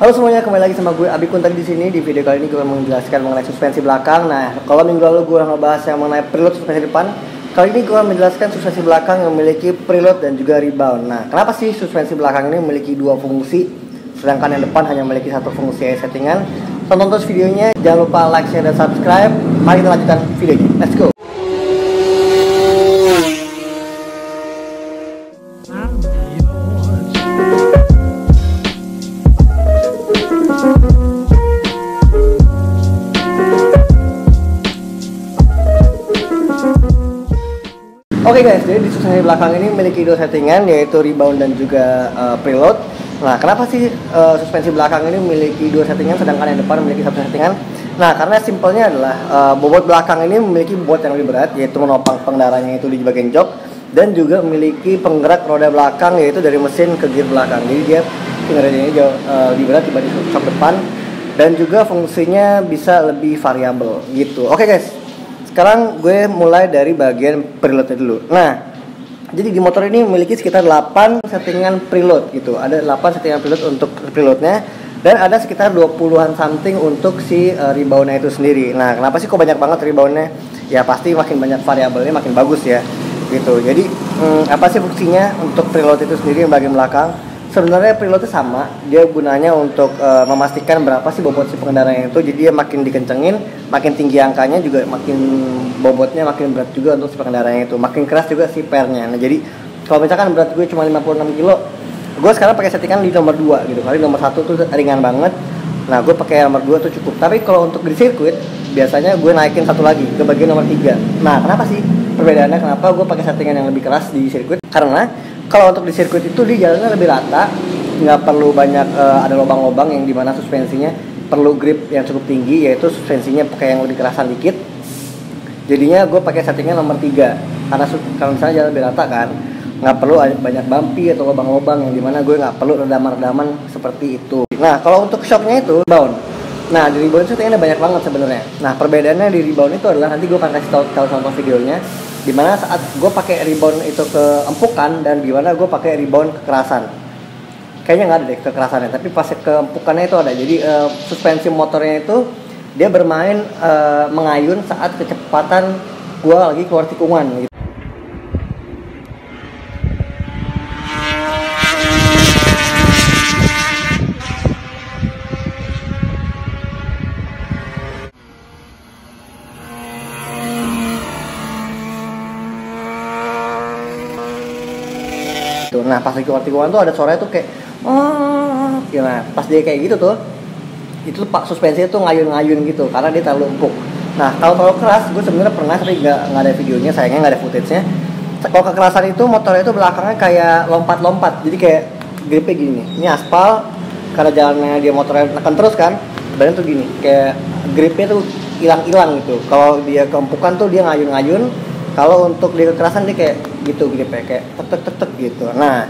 Halo semuanya, kembali lagi sama gue Abi Kuntadi di sini. Di video kali ini gue menjelaskan mengenai suspensi belakang. Nah, kalau minggu lalu gue ngebahas yang mengenai preload suspensi depan, kali ini gue menjelaskan suspensi belakang yang memiliki preload dan juga rebound. Nah, kenapa sih suspensi belakang ini memiliki dua fungsi, sedangkan yang depan hanya memiliki satu fungsi settingan? Tonton terus videonya, jangan lupa like, share, dan subscribe. Mari kita lanjutkan videonya. Let's go. Oke guys, jadi di suspensi belakang ini memiliki dua settingan, yaitu rebound dan juga preload. Nah, kenapa sih suspensi belakang ini memiliki dua settingan sedangkan yang depan memiliki satu settingan? Nah, karena simpelnya adalah bobot belakang ini memiliki bobot yang lebih berat, yaitu menopang pengendaranya itu di bagian jok, dan juga memiliki penggerak roda belakang, yaitu dari mesin ke gear belakang. Jadi dia pengendaraannya jauh lebih berat dibanding shock depan, dan juga fungsinya bisa lebih variabel gitu. Oke guys. Sekarang gue mulai dari bagian preloadnya dulu. Nah, jadi di motor ini memiliki sekitar 8 settingan preload gitu. Ada 8 settingan preload untuk preloadnya, dan ada sekitar 20-an something untuk si reboundnya itu sendiri. Nah, kenapa sih kok banyak banget reboundnya? Ya pasti makin banyak variabelnya makin bagus ya gitu. Jadi apa sih fungsinya untuk preload itu sendiri yang bagian belakang? Sebenarnya preloadnya sama, dia gunanya untuk memastikan berapa sih bobot si pengendaranya itu. Jadi dia makin dikencengin, makin tinggi angkanya juga makin bobotnya makin berat juga untuk si pengendaranya itu. Makin keras juga si pernya. Nah jadi kalau misalkan berat gue cuma 56 kilo, gue sekarang pakai settingan di nomor 2 gitu. Kali nomor 1 tuh ringan banget. Nah gue pakai nomor 2 tuh cukup. Tapi kalau untuk di sirkuit, biasanya gue naikin satu lagi ke bagian nomor 3. Nah kenapa sih perbedaannya, kenapa gue pakai settingan yang lebih keras di sirkuit? Karena kalau untuk di sirkuit itu di jalannya lebih rata, nggak perlu banyak ada lubang-lubang yang dimana suspensinya perlu grip yang cukup tinggi, yaitu suspensinya pakai yang lebih kerasan dikit. Jadinya gue pakai settingan nomor 3 karena kalau misalnya jalan lebih rata kan, nggak perlu banyak bumpy atau lubang-lubang yang dimana gue nggak perlu redaman-redaman seperti itu. Nah kalau untuk shocknya itu rebound. Nah di rebound settingannya banyak banget sebenarnya. Nah perbedaannya di rebound itu adalah, nanti gue akan kasih tahu contoh videonya, dimana saat gue pakai rebound itu ke empukan dan dimana gue pakai rebound kekerasan. Kayaknya nggak ada deh kekerasannya, tapi pas ke empukannya itu ada. Jadi suspensi motornya itu dia bermain mengayun saat kecepatan gue lagi keluar tikungan gitu. Nah pas lagi keluar tikungan tuh ada suaranya tuh kayak nah pas dia kayak gitu tuh, itu pak suspensinya tuh ngayun-ngayun gitu karena dia terlalu empuk. Nah kalau terlalu keras, gue sebenarnya pernah tapi nggak ada videonya, sayangnya nggak ada footage-nya. Kalau kekerasan itu motornya itu belakangnya kayak lompat-lompat, jadi kayak gripnya gini nih. Ini aspal, karena jalannya dia motornya tekan terus kan, badan tuh gini, kayak gripnya tuh hilang-hilang gitu. Kalau dia keempukan tuh dia ngayun-ngayun. Kalau untuk di kekerasan dia kayak gitu gripnya, kayak tek gitu. Nah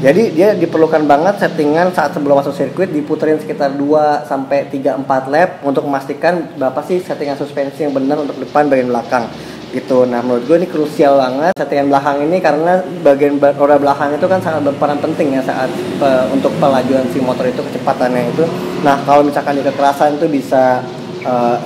jadi dia diperlukan banget settingan saat sebelum masuk sirkuit, diputerin sekitar 2 sampai 3 4 lap untuk memastikan berapa sih settingan suspensi yang benar untuk depan bagian belakang gitu. Nah menurut gue ini krusial banget settingan belakang ini, karena bagian roda belakang itu kan sangat berperan penting ya saat untuk pelajuan si motor itu, kecepatannya itu. Nah kalau misalkan di kekerasan itu bisa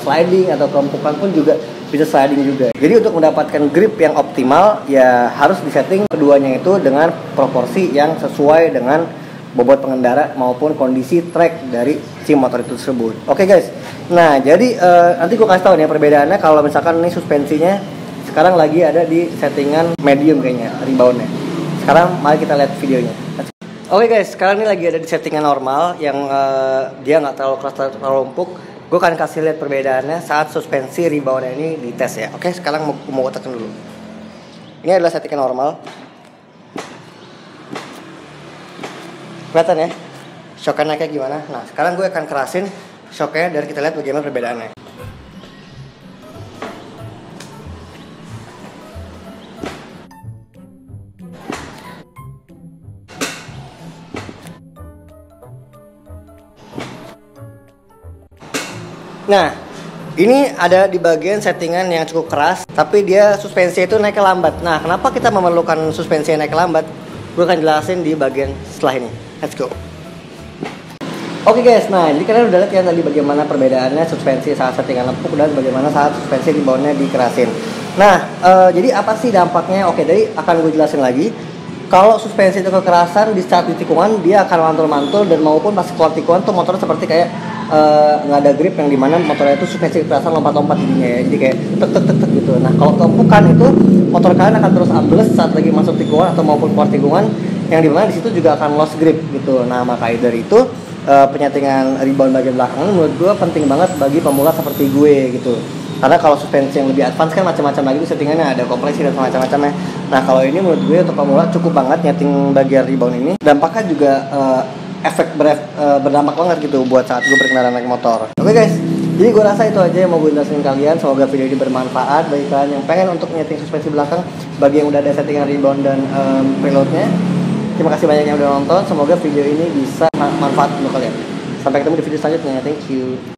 sliding atau keempukan pun juga bisa sliding juga. Jadi untuk mendapatkan grip yang optimal ya harus disetting keduanya itu dengan proporsi yang sesuai dengan bobot pengendara maupun kondisi track dari si motor itu tersebut. Oke guys. Nah jadi nanti gue kasih tahu nih perbedaannya kalau misalkan ini suspensinya sekarang lagi ada di settingan medium kayaknya reboundnya. Sekarang mari kita lihat videonya. Oke guys, sekarang ini lagi ada di settingan normal yang dia nggak terlalu keras, terlalu empuk. Gue akan kasih lihat perbedaannya saat suspensi reboundnya ini dites ya. Oke, sekarang mau tekan dulu. Ini adalah settingan normal. Kelihatan ya shocknya naiknya gimana. Nah sekarang gue akan kerasin shocknya dan kita lihat bagaimana perbedaannya. Nah, ini ada di bagian settingan yang cukup keras, tapi dia suspensi itu naik lambat. Nah, kenapa kita memerlukan suspensi yang naik lambat? Gue akan jelasin di bagian setelah ini. Let's go. Oke guys, nah jadi kalian udah lihat ya tadi bagaimana perbedaannya suspensi saat settingan empuk dan bagaimana saat suspensi reboundnya dikerasin. Nah, jadi apa sih dampaknya? Oke, jadi akan gue jelasin lagi. Kalau suspensi itu kekerasan di saat di tikungan dia akan mantul-mantul dan maupun pas keluar tikungan tuh motornya seperti kayak nggak ada grip yang dimana motornya itu suspensi kekerasan lompat-lompat jadinya ya, jadi kayak tek tek tek tek gitu. Nah kalau keempukan itu motor kalian akan terus ambles saat lagi masuk tikungan atau maupun keluar tikungan yang dimana di situ juga akan lost grip gitu. Nah maka dari itu penyetingan rebound bagian belakang ini menurut gue penting banget bagi pemula seperti gue gitu. Karena kalau suspensi yang lebih advance kan macam-macam lagi tuh settingannya, ada kompresi dan macam-macamnya. Nah kalau ini menurut gue untuk pemula cukup banget nyeting bagian rebound ini. Dampaknya juga berdampak banget gitu buat saat gue berkendara naik motor. Oke guys, jadi gue rasa itu aja yang mau gue jelasin kalian. Semoga video ini bermanfaat bagi kalian yang pengen untuk nyeting suspensi belakang, bagi yang udah ada settingan rebound dan preloadnya. Terima kasih banyak yang udah nonton. Semoga video ini bisa manfaat untuk kalian. Sampai ketemu di video selanjutnya. Thank you.